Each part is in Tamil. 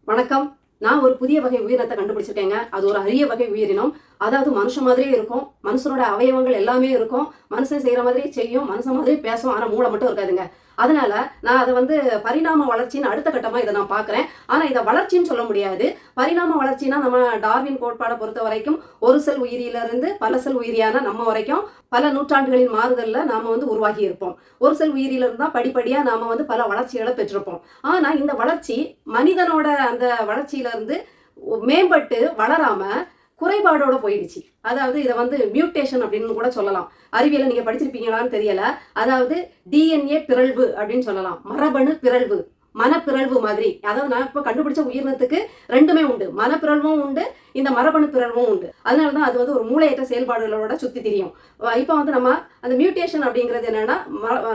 வணக்கம். நான் ஒரு புதிய வகை உயிரினத்தை கண்டுபிடிச்சிருக்கேங்க. அது ஒரு அரிய வகை உயிரினம். அதாவது மனுஷன் மாதிரியே இருக்கும். மனுஷனோட அவயவங்கள் எல்லாமே இருக்கும். மனுஷன் செய்யற மாதிரி செய்யும். மனுஷன் மாதிரி பேசும். ஆனா மூளை மட்டும் இருக்காதுங்க. அதனால நான் அதை பரிணாம வளர்ச்சின்னு அடுத்த கட்டமா இதை நான் பார்க்குறேன். ஆனா இதை வளர்ச்சின்னு சொல்ல முடியாது. பரிணாம வளர்ச்சினா நம்ம டார்வின் கோட்பாடை பொறுத்த வரைக்கும் ஒரு செல் உயிரியிலிருந்து பல செல் உயிரியான நம்ம வரைக்கும் பல நூற்றாண்டுகளின் மாறுதல்ல நாம உருவாகி இருப்போம். ஒரு செல் உயிரியிலிருந்து தான் படிப்படியா நாம பல வளர்ச்சிகளை பெற்றிருப்போம். ஆனா இந்த வளர்ச்சி மனிதனோட அந்த வளர்ச்சியில இருந்து மேம்பட்டு வளராம குறைபாடோட போயிடுச்சு. அதாவது இதை மியூட்டேஷன் அப்படின்னு கூட சொல்லலாம். அறிவியலை நீங்க படிச்சிருப்பீங்களான்னு தெரியல. அதாவது டிஎன்ஏ பிறழ்வு அப்படின்னு சொல்லலாம். மரபணு பிறழ்வு, மனப்பிறழ்வு மாதிரி. அதாவது நான் இப்போ கண்டுபிடிச்ச உயிரினத்துக்கு ரெண்டுமே உண்டு. மனப்பிறழ்வும் உண்டு, இந்த மரபணு பிறழ்வும் உண்டு. அதனாலதான் அது ஒரு மூளையற்ற செயல்பாடுகளோட சுத்தி திரியும். இப்போ நம்ம அந்த மியூட்டேஷன் அப்படிங்கிறது என்னன்னா,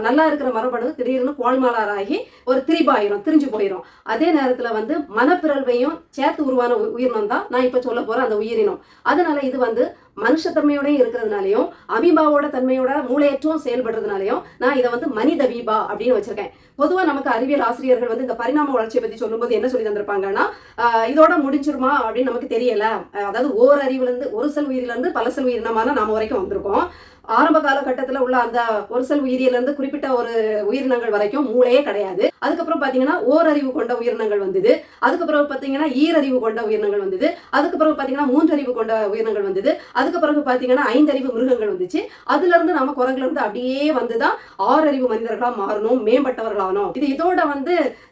நல்லா இருக்கிற மரபணு திடீர்னு கோல்மாலாராகி ஒரு திரிபாயிரும், திரிஞ்சு போயிடும். அதே நேரத்துல மனப்பிறழ்வையும் சேர்த்து உருவான உயிரினம் தான் நான் இப்ப சொல்ல போற அந்த உயிரினம். அதனால இது மனுஷத்தன்மையோடய இருக்கிறதுனாலையும் அமீபாவோட தன்மையோட மூளையற்றும் செயல்படுறதுனாலையும் நான் இதை மனித வீபா அப்படின்னு வச்சிருக்கேன். பொதுவா நமக்கு அறிவியல் ஆசிரியர்கள் இந்த பரிணாம வளர்ச்சியை பத்தி சொல்லும்போது என்ன சொல்லி தந்திருப்பாங்கன்னா, இதோட முடிஞ்சிருமா அப்படின்னு நமக்கு தெரியல. அதாவது ஓரறிவுல இருந்து ஒரு செல் உயிரில இருந்து பல செல் உயிரினமான நாம வரைக்கும் வந்திருக்கோம். ஆரம்ப காலகட்டத்தில் உள்ள அந்த ஒரு செல் உயிரியிலிருந்து குறிப்பிட்ட ஒரு உயிரினங்கள் வரைக்கும் மூளையே கிடையாது. அதுக்கப்புறம் பாத்தீங்கன்னா ஓரறிவு கொண்ட உயிரினங்கள் வந்தது. அதுக்கப்புறம் பாத்தீங்கன்னா ஈரறிவு கொண்ட உயிரினங்கள் வந்தது. அதுக்கப்புறம் பாத்தீங்கன்னா மூன்றறிவு கொண்ட உயிரினங்கள் வந்தது. அதுக்கப்புறம் பாத்தீங்கன்னா 5 அறிவு மிருகங்கள் வந்துச்சு. அதுல இருந்து நம்ம குரங்குல இருந்து அப்படியே வந்துதான் 6 அறிவு மனிதர்களா மாறணும், மேம்பட்டவர்களானோம். இதோட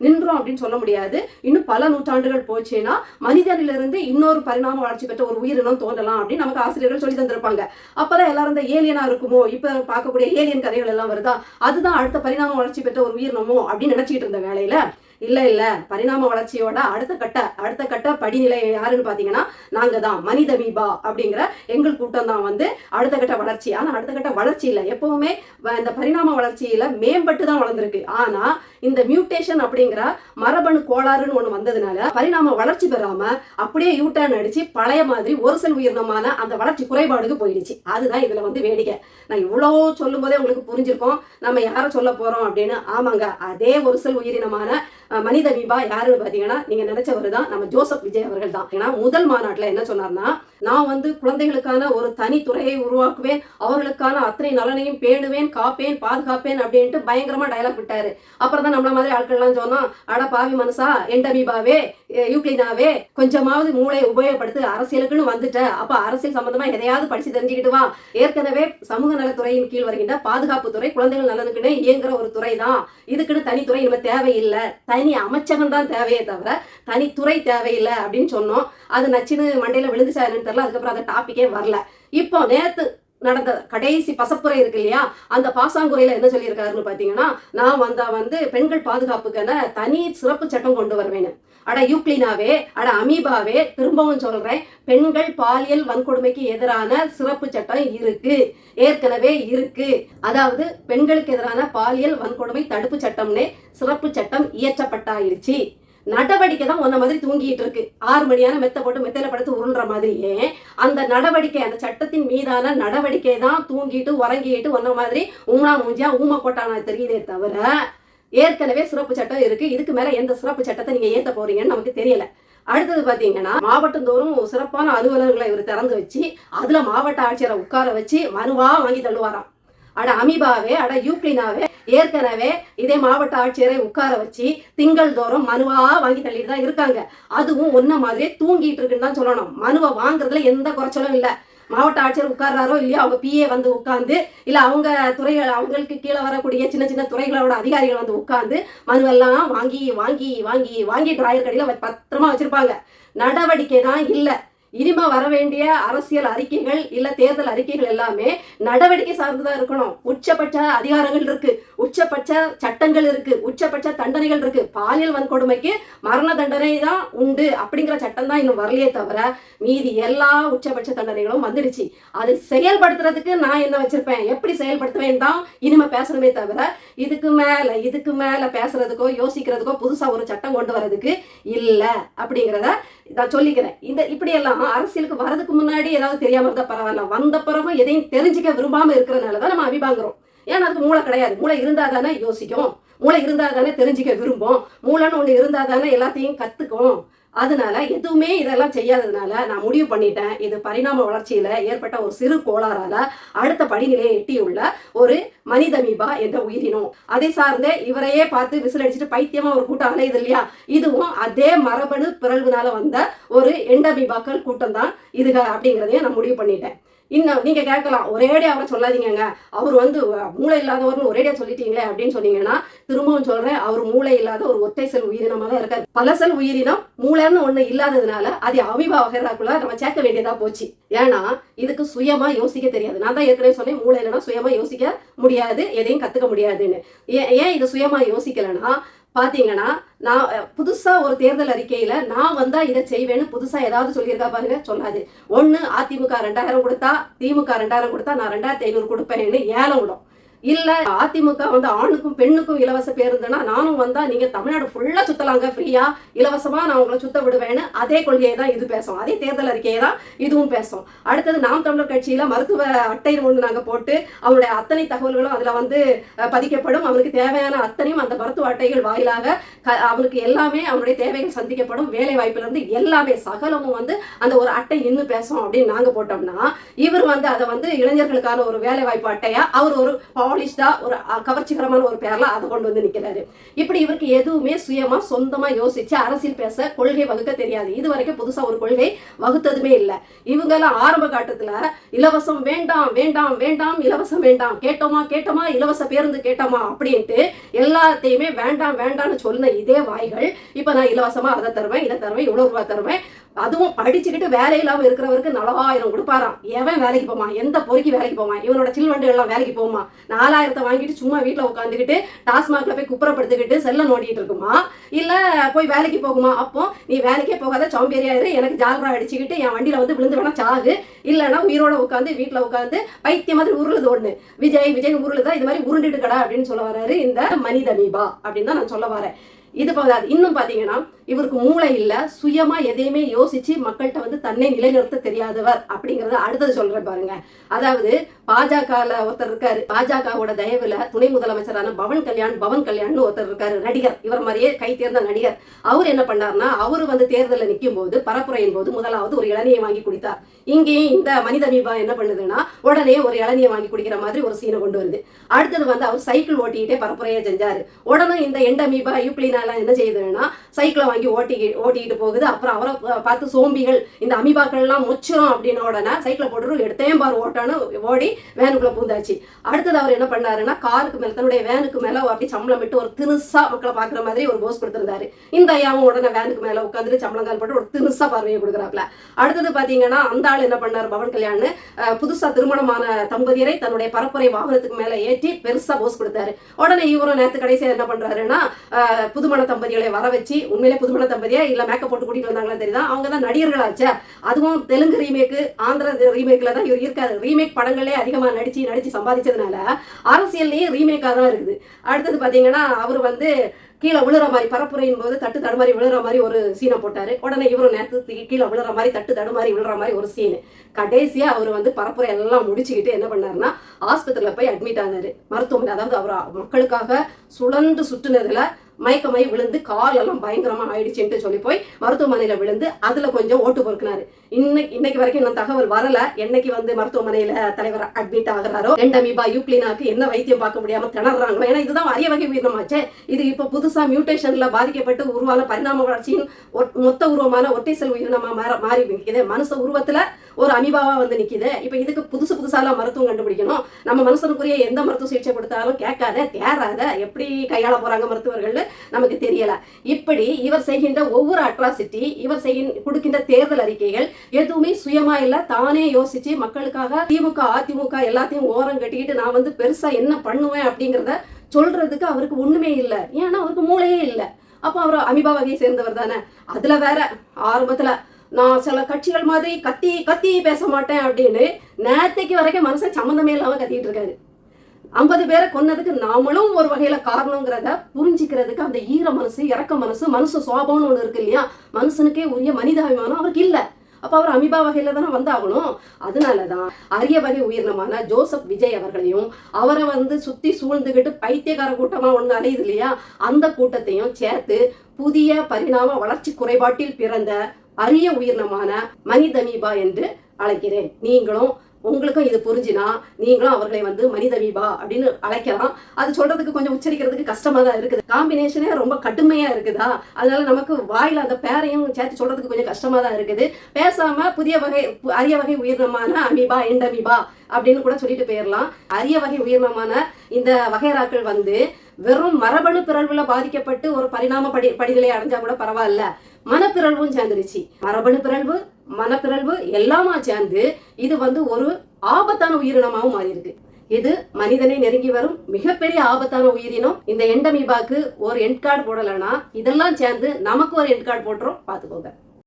நின்றோம் அப்படின்னு சொல்ல முடியாது. இன்னும் பல நூற்றாண்டுகள் போச்சுன்னா மனிதனிலிருந்து இன்னொரு பரிணாம வளர்ச்சி பெற்ற ஒரு உயிரினம் தோன்றலாம் அப்படின்னு நமக்கு ஆசிரியர்கள் சொல்லி தந்திருப்பாங்க. அப்பதான் எல்லாரும் இந்த ஏலியனா இருக்குமோ, இப்ப பார்க்கக்கூடிய ஏலியன் கதைகள் எல்லாம் வருதா, அதுதான் அடுத்த பரிணாம வளர்ச்சி பெற்ற ஒரு உயிரினமோ அப்படின்னு நினைச்சிட்டு இருந்த வேலையில இல்ல பரிணாம வளர்ச்சியோட அடுத்த கட்ட படிநிலை யாருன்னு பாத்தீங்கன்னா நாங்க தான் மனித மீபா அப்படிங்கிற எங்கள் கூட்டம் தான் அடுத்த கட்ட வளர்ச்சி. ஆனா அடுத்த கட்ட வளர்ச்சி இல்ல, எப்பவுமே இந்த பரிணாம வளர்ச்சியில மேம்பட்டு தான் வளர்ந்துருக்கு. ஆனா இந்த மியூட்டேஷன் அப்படிங்கிற மரபணு கோளாறுன்னு ஒண்ணு வந்ததுனால பரிணாம வளர்ச்சி பெறாம அப்படியே யூட்டர்ன் அடிச்சு பழைய மாதிரி ஒரு செல் உயிரினமான அந்த வளர்ச்சி குறைபாடுக்கு போயிடுச்சு. அதுதான் இதுல வேடிக்கை. நான் இவ்வளவு சொல்லும் போதே உங்களுக்கு புரிஞ்சிருக்கோம் நம்ம யார சொல்ல போறோம் அப்படின்னு. ஆமாங்க, அதே ஒரு செல் உயிரினமான மனித மீபா யாருன்னு பாத்தீங்கன்னா நீங்க நினைச்சவர் தான் நம்ம ஜோசப் விஜய் அவர்கள் தான். ஏன்னா முதல் மாநாட்டுல என்ன சொன்னார்னா, நான் குழந்தைகளுக்கான ஒரு தனி துறையை உருவாக்குவேன், அவர்களுக்கான அத்தனை நலனையும் பேணுவேன், காப்பேன், பாதுகாப்பேன் அப்படின்ட்டு பயங்கரமா டயலாக் விட்டாரு. அப்புறம் தான் நம்மள மாதிரி ஆட்கள் எல்லாம் சொன்னோம், அட பாவி மனசா, எண்டமீபாவே, யூக்ளினாவே, கொஞ்சமாவது மூளையை உபயோகப்படுத்து, அரசியலுக்குன்னு வந்துட்ட, அப்ப அரசியல் சம்பந்தமா எதையாவது படிச்சு தெரிஞ்சுக்கிட்டு வா. ஏற்கனவே சமூக நலத்துறையின் கீழ் வருகின்ற பாதுகாப்பு துறை குழந்தைகள் நலனுக்குன்னு இயங்குற ஒரு துறை தான். இதுக்குன்னு தனித்துறை இனிமே தேவையில்லை, தனி அமைச்சகம் தான் தேவையே தவிர தனித்துறை தேவையில்லை அப்படின்னு சொன்னோம். அது நச்சுன்னு மண்டையில விழுந்துச்சா என்னன்னு தெரியல. அதுக்கப்புறம் அந்த டாபிக்கே வரல. இப்போ நேத்து நடந்த கடைசி பசப்புரை இருக்கு இல்லையா, அந்த பாசாங்குறையில என்ன சொல்லியிருக்காருன்னு பாத்தீங்கன்னா, நான் பெண்கள் பாதுகாப்புக்கான தனி சிறப்பு சட்டம் கொண்டு வருவேன்னு. அட யூக்ளினாவே, அட அமீபாவே, திரும்பவும் சொல்றேன், பெண்கள் பாலியல் வன்கொடுமைக்கு எதிரான சிறப்பு சட்டம் இருக்கு, ஏற்கனவே இருக்கு. அதாவது பெண்களுக்கு எதிரான பாலியல் வன்கொடுமை தடுப்பு சட்டம்னே சிறப்பு சட்டம் இயற்றப்பட்டாயிருச்சு. நடவடிக்கை தான் ஒன்ன மாதிரி தூங்கிட்டு இருக்கு. 6 மணியான மெத்த போட்டு மெத்தையில படுத்து உருள்ற மாதிரியே அந்த நடவடிக்கை, அந்த சட்டத்தின் மீதான நடவடிக்கை தான் தூங்கிட்டு உறங்கிட்டு ஒன்ன மாதிரி ஊனா மூஞ்சியா ஊமா போட்டானா தெரியுதே தவிர ஏற்கனவே சிறப்பு சட்டம் இருக்கு. இதுக்கு மேல எந்த சிறப்பு சட்டத்தை நீங்க ஏத்த போறீங்கன்னு நமக்கு தெரியல. அடுத்தது பாத்தீங்கன்னா, மாவட்டந்தோறும் சிறப்பான அலுவலர்களை இவர் திறந்து வச்சு அதுல மாவட்ட ஆட்சியரை உட்கார வச்சு மனுவா வாங்கி தள்ளுவாராம். அட அமீபாவே, அட யூக்ளினாவே, ஏற்கனவே இதே மாவட்ட ஆட்சியரை உட்கார வச்சு திங்கள் தோறும் மனுவா வாங்கி தள்ளிட்டு தான் இருக்காங்க. அதுவும் ஒன்ன மாதிரியே தூங்கிட்டு இருக்குன்னு தான் சொல்லணும். மனுவை வாங்குறதுல எந்த குறைச்சலும் இல்லை. மாவட்ட ஆட்சியர் உட்கார்றாரோ இல்லையோ, அவங்க பிஏ உட்கார்ந்து, இல்ல அவங்க துறைகள், அவங்களுக்கு கீழே வரக்கூடிய சின்ன சின்ன துறைகளோட அதிகாரிகள் உட்கார்ந்து மனுவெல்லாம் வாங்கி வாங்கி வாங்கி வாங்கி டிராயர் கடையில பத்திரமா வச்சிருப்பாங்க. நடவடிக்கை தான் இல்லை. இனிமே வர வேண்டிய அரசியல் அறிக்கைகள் இல்ல தேர்தல் அறிக்கைகள் எல்லாமே நடவடிக்கை சார்ந்துதான் இருக்கணும். உச்சபட்ச அதிகாரங்கள் இருக்கு, உச்சபட்ச சட்டங்கள் இருக்கு, உச்சபட்ச தண்டனைகள் இருக்கு. பாலியல் வன்கொடுமைக்கு மரண தண்டனை தான் உண்டு அப்படிங்கிற சட்டம் தான் இன்னும் வரலையே தவிர மீதி எல்லா உச்சபட்ச தண்டனைகளும் வந்துடுச்சு. அதை செயல்படுத்துறதுக்கு நான் என்ன வச்சிருப்பேன், எப்படி செயல்படுத்துவேன் தான் இனிமே பேசணுமே தவிர இதுக்கு மேல பேசுறதுக்கோ யோசிக்கிறதுக்கோ புதுசா ஒரு சட்டம் கொண்டு வர்றதுக்கு இல்ல அப்படிங்கிறத நான் சொல்லிக்கிறேன். இப்படியெல்லாம் அரசியலுக்கு வரதுக்கு முன்னாடி ஏதாவது தெரியாம இருந்தா பரவாயில்ல, வந்த பிறகும் எதையும் தெரிஞ்சுக்க விரும்பாம இருக்கிறதுனாலதான் நம்ம அபிபாங்கிறோம். ஏன்னா அதுக்கு மூளை கிடையாது. மூளை இருந்தா தானே யோசிக்கும், மூளை இருந்தா தானே தெரிஞ்சுக்க விரும்பும், மூளைன்னு ஒண்ணு இருந்தா தானே எல்லாத்தையும் கத்துக்கும். அதனால எதுவுமே இதெல்லாம் செய்யாததுனால நான் முடிவு பண்ணிட்டேன், இது பரிணாம வளர்ச்சியில ஏற்பட்ட ஒரு சிறு கோளாறால அடுத்த படிநிலையை எட்டியுள்ள ஒரு மனிதமீபா என்ற உயிரினம். அதை சார்ந்த இவரையே பார்த்து விசில் அடிச்சுட்டு பைத்தியமா ஒரு கூட்டம் அலையுது இல்லையா, இதுவும் அதே மரபணு பிறழ்வுனால வந்த ஒரு எண்டமீபாக்கள் கூட்டம் தான் இதுக அப்படிங்கிறதையும் நான் முடிவு பண்ணிட்டேன். இன்னும் நீங்க கேட்கலாம், ஒரேடியா அவரை சொல்லாதீங்க, அவர் வந்து மூளை இல்லாதவர்னு ஒரேடியா சொல்லிட்டீங்களே அப்படின்னு சொன்னீங்கன்னா, திரும்பவும் சொல்றேன், அவர் மூளை இல்லாத ஒரு ஒற்றை செல் உயிரினமாக தான் இருக்காரு. பல செல் உயிரினம் மூளைன்னு ஒண்ணு இல்லாததுனால அது அமீபா வகைக்குள்ள நம்ம சேர்க்க வேண்டியதா போச்சு. ஏன்னா இதுக்கு சுயமா யோசிக்க தெரியாது. நான் தான் ஏற்கனவே சொன்னேன், மூளை இல்லைன்னா சுயமா யோசிக்க முடியாது, எதையும் கத்துக்க முடியாதுன்னு. ஏன் இது சுயமா யோசிக்கலன்னா, பாத்தீங்கன்னா நான் புதுசா ஒரு தேர்தல் அறிக்கையில நான் வந்தா இதை செய்வேன்னு புதுசா ஏதாவது சொல்லியிருக்கா பாருங்க, சொல்லாது. ஒண்ணு அதிமுக 2000 கொடுத்தா, திமுக 2000 கொடுத்தா நான் 2500 கொடுப்பேன்னு ஏலம் விடும். இல்ல அதிமுக வந்து ஆணுக்கும் பெண்ணுக்கும் இலவச பேருந்துனா நானும் வந்தா நீங்க தமிழ்நாடு ஃபுல்லா சுத்தலாங்க ஃப்ரீயா இலவசமா நான் உங்களை சுத்த விடுவேன்னு அதே கொள்கையை தான் இது பேசும். அதே தேர்தல் அறிக்கையை தான் இதுவும் பேசும். அடுத்தது நாம் தமிழர் கட்சியில மருத்துவ அட்டை ஒன்று நாங்க போட்டு அவருடைய அத்தனை தகவல்களும் அதுல வந்து பதிக்கப்படும். அவனுக்கு தேவையான அத்தனையும் அந்த மருத்துவ அட்டைகள் வாயிலாக அவனுக்கு எல்லாமே அவனுடைய தேவைகள் சந்திக்கப்படும். வேலை வாய்ப்புல இருந்து எல்லாமே சகலமும் வந்து அந்த ஒரு அட்டை நின்று பேசும் அப்படின்னு நாங்க போட்டோம்னா, இவர் வந்து அதை வந்து இளைஞர்களுக்கான ஒரு வேலை வாய்ப்பு அட்டையா அவர் ஒரு பாலிஷ்டா ஒரு கவர்ச்சிகரமான ஒரு பேர்ல அதை கொண்டு வந்து நிக்கிறாரு. இப்படி இவருக்கு எதுவுமே சுயமா சொந்தமா யோசிச்சு அரசியல் பேச கொள்கை வகுக்க தெரியாது. இது வரைக்கும் புதுசா ஒரு கொள்கை வகுத்ததுமே இல்லை. இவங்க எல்லாம் ஆரம்ப காட்டத்துல இலவசம் வேண்டாம் வேண்டாம் வேண்டாம், இலவசம் வேண்டாம், கேட்டோமா கேட்டோமா, இலவச பேருந்து கேட்டோமா அப்படின்ட்டு எல்லாத்தையுமே வேண்டாம் வேண்டாம்னு சொன்ன இதே வாய்கள் இப்ப நான் இலவசமா அதை தருவேன், இதை தருவேன், இவ்வளவு ரூபாய் தருவேன், அதுவும் படிச்சுக்கிட்டு வேலை இல்லாம இருக்கிறவருக்கு 4000 கொடுப்பாராம். எவன் வேலைக்கு போவான்? எந்த பொறுக்கி வேலைக்கு போவான்? இவனோட சில்வண்டு எல்லாம் வேலைக்கு போகுமா? 4000 வாங்கிட்டு சும்மா வீட்டுல உட்காந்துக்கிட்டு டாஸ்மாக்ல போய் குப்புறப்படுத்திக்கிட்டு செல்ல நோண்டிட்டு இருக்குமா, இல்ல போய் வேலைக்கு போகுமா? அப்போ நீ வேலைக்கே போகாத, சோம்பேறியாயிரு, எனக்கு ஜால்ரா அடிச்சுக்கிட்டு என் வண்டியில வந்து விழுந்து வேணா சாகு, இல்லைன்னா உயிரோட உட்காந்து வீட்டுல உட்காந்து பைத்திய மாதிரி உருளுது ஒண்ணு, விஜய் உருளுதா, இது மாதிரி உருண்டுட்டு கடா அப்படின்னு சொல்ல வராரு இந்த மனிதமீபா அப்படின்னு தான் நான் சொல்ல வரேன். இது போதாது, இன்னும் பாத்தீங்கன்னா இவருக்கு மூளை இல்ல, சுயமா எதையுமே யோசிச்சு மக்கள்கிட்ட வந்து தன்னை நிலைநிறுத்த தெரியாதவர் அப்படிங்கறத அடுத்தது சொல்றேன் பாருங்க. அதாவது பாஜகல ஒருத்தர் இருக்காரு, பாஜகவோட தயவுல துணை முதலமைச்சரான பவன் கல்யாண் ஒருத்தர் இருக்காரு, நடிகர், இவர் மாதிரியே கை தேர்ந்த நடிகர். அவர் என்ன பண்ணாருன்னா, அவரு வந்து தேர்தலில் நிற்கும் போது பரப்புரையின் போது முதலாவது ஒரு இளநியை வாங்கி குடித்தார். இங்கேயும் இந்த மனிதமீபா என்ன பண்ணுதுன்னா, உடனே ஒரு இளநியை வாங்கி குடிக்கிற மாதிரி ஒரு சீனை கொண்டு வருது. அடுத்தது வந்து அவர் சைக்கிள் ஓட்டிக்கிட்டே பரப்புரையை செஞ்சாரு. உடனே இந்த எண்டமீபா யூப்ளினா என்ன செய்யுதுன்னா, சைக்கிளை வாங்கி ஓட்டிக்கிட்டு போகுது. அப்புறம் அவரை பார்த்து சோம்பிகள் இந்த அமீபாக்கள் எல்லாம் முச்சிரும் அப்படின்னு உடனே சைக்கிளை போட்டு எடுத்தேன் பாரு ஓட்டான்னு ஓடி வேனுக்குள்ள பூந்தாச்சு. அடுத்தது அவர் என்ன பண்ணாருன்னா, காருக்கு மேல தன்னுடைய வேனுக்கு மேல அப்படி சம்பளம் விட்டு ஒரு தினுசா மக்களை பாக்குற மாதிரி ஒரு போஸ் கொடுத்திருந்தாரு. இந்த ஐயாவும் உடனே வேனுக்கு மேல உட்காந்துட்டு சம்பளங்கால் போட்டு ஒரு தினுசா பார்வையை கொடுக்குறாப்ல. அடுத்தது பாத்தீங்கன்னா அந்த ஆள் என்ன பண்ணாரு, பவன் கல்யாண் புதுசா திருமணமான தம்பதியரை தன்னுடைய பரப்புரை வாகனத்துக்கு மேல ஏற்றி பெருசா போஸ் கொடுத்தாரு. உடனே இவரும் நேற்று கடைசியா என்ன பண்றாருன்னா, புதுமண தம்பதிகளை வர வச்சு, உண்மையிலே புதுமண தம்பதியா இல்ல மேக்கப் போட்டு கூட்டிட்டு வந்தாங்களா தெரியுதா, அவங்க தான் நடிகர்களாச்சே. அதுவும் தெலுங்கு ரீமேக்கு ஆந்திர ரீமேக்ல தான் இவர் இருக்காரு. ரீமேக் படங்களே அதிகமா நடிச்சு சம்பாதிச்சதுனால அரசியல்லையே ரீமேக்கா தான் இருக்குது. அடுத்தது பாத்தீங்கன்னா அவர் வந்து கீழே விழுற மாதிரி பரப்புரையின் போது தட்டு தடுமாறி விழுற மாதிரி ஒரு சீனை போட்டாரு. உடனே இவரும் நேரத்து கீழே விழுற மாதிரி தட்டு தடுமாறி விழுற மாதிரி ஒரு சீனு. கடைசியா அவர் வந்து பரப்புரை எல்லாம் முடிச்சுக்கிட்டு என்ன பண்ணாருன்னா, ஆஸ்பத்திரியில போய் அட்மிட் ஆனாரு, மருத்துவமனை. அதாவது அவர் மக்களுக்காக சுழந்து சுற்றுனதுல மயக்கமாயி விழுந்து கால் எல்லாம் பயங்கரமா ஆயிடுச்சுன்ட்டு சொல்லி போய் மருத்துவமனையில விழுந்து அதுல கொஞ்சம் ஓட்டு பொறுக்கினாரு. இன்னைக்கு வரைக்கும் இன்னும் தகவல் வரல, என்னைக்கு வந்து மருத்துவமனையில தலைவர் அட்மிட் ஆகிறாரோ. எண்டமீபா யூப்ளினாக்கு என்ன வைத்தியம் பார்க்க முடியாம திணறாங்களோ. ஏன்னா இதுதான் அரிய வகை உயிரினமாச்சே. இது இப்ப புதுசா மியூட்டேஷன்ல பாதிக்கப்பட்டு உருவான பரிணாம வளர்ச்சியின் மொத்த உருவமான ஒற்றை செல் உயிரினமா மாறி நிக்குது. மனுஷ உருவத்துல ஒரு அமீபாவா வந்து நிக்குது. இப்ப இதுக்கு புதுசாலாம் மருத்துவம் கண்டுபிடிக்கணும். நம்ம மனுஷனுக்குரிய எந்த மருத்துவ சிகிச்சை கொடுத்தாலும் கேட்காத தேராத, எப்படி கையாள போறாங்க மருத்துவர்கள் நமக்கு தெரியல. இப்படி இவர் செய்கின்ற ஒவ்வொரு அட்ராசிட்டி, இவர் கொடுக்கின்ற தேர்தல் அறிக்கைகள் எதுவுமே சுயமா இல்ல, தானே யோசிச்சு மக்களுக்காக திமுக அதிமுக எல்லாத்தையும் ஓரம் கட்டிக்கிட்டு நான் வந்து பெருசா என்ன பண்ணுவேன் அப்படிங்கறத சொல்றதுக்கு அவருக்கு ஒண்ணுமே இல்லை. ஏன்னா அவருக்கு மூளையே இல்லை. அப்போ அவர் அமீபா வகையை சேர்ந்தவர் தானே. அதுல வேற ஆரம்பத்துல நான் சில கட்சிகள் மாதிரி கத்தி பேச மாட்டேன் அப்படின்னு நேத்தைக்கு வரைக்கும் மனுஷன் சம்மந்தமே இல்லாம கத்திட்டு இருக்காரு. 50 பேரை கொன்னதுக்கு நாமளும் ஒரு வகையில காரணங்கிறத புரிஞ்சுக்கிறதுக்கு அந்த ஈர மனசு, இறக்க மனசு, மனுஷ சுவாபம்னு ஒண்ணு இருக்கு இல்லையா, மனுஷனுக்கே உரிய மனிதாபிமானம் அவருக்கு இல்ல. அப்ப அவர் அமீபா வகையில தானே வந்தாகணும். அதனாலதான் அரிய வகை உயிரினமான ஜோசப் விஜய் அவர்களையும் அவரை சுத்தி சூழ்ந்துகிட்டு பைத்தியக்கார கூட்டமா ஒண்ணு அலையுது இல்லையா, அந்த கூட்டத்தையும் சேர்த்து புதிய பரிணாம வளர்ச்சி குறைபாட்டில் பிறந்த அரிய உயிரினமான மனிதமீபா என்று அழைக்கிறேன். உங்களுக்கும் இது புரிஞ்சினா நீங்களும் அவர்களை மனிதமீபா அப்படின்னு அழைக்கலாம். அது சொல்றதுக்கு கொஞ்சம் உச்சரிக்கிறதுக்கு கஷ்டமா தான் இருக்குது. காம்பினேஷனே ரொம்ப கடுமையா இருக்குதா, அதனால நமக்கு வாயில அந்த பேரையும் சேர்த்து சொல்றதுக்கு கொஞ்சம் கஷ்டமா தான் இருக்குது. பேசாம புதிய வகை அரிய வகை உயிரினமான அமீபா எண்டமீபா அப்படின்னு கூட சொல்லிட்டு போயிடலாம். அரிய வகை உயிரினமான இந்த வகைராக்கள் வெறும் மரபணு பிறழ்வுல பாதிக்கப்பட்டு ஒரு பரிணாம படிகளை அடைஞ்சா கூட பரவாயில்ல, மனப்பிறழ்வும் சேர்ந்துருச்சு. மரபணு பிறழ்வு, மனப்பிறழ்வு எல்லாமா சேர்ந்து இது ஒரு ஆபத்தான உயிரினமாகவும் மாறி இருக்கு. இது மனிதனை நெருங்கி வரும் மிகப்பெரிய ஆபத்தான உயிரினம். இந்த எண்டமீபாக்கு ஒரு எண்ட் கார்டு போடலைன்னா இதெல்லாம் சேர்ந்து நமக்கு ஒரு எண்ட் கார்டு போட்டுரும், பார்த்துக்கோங்க.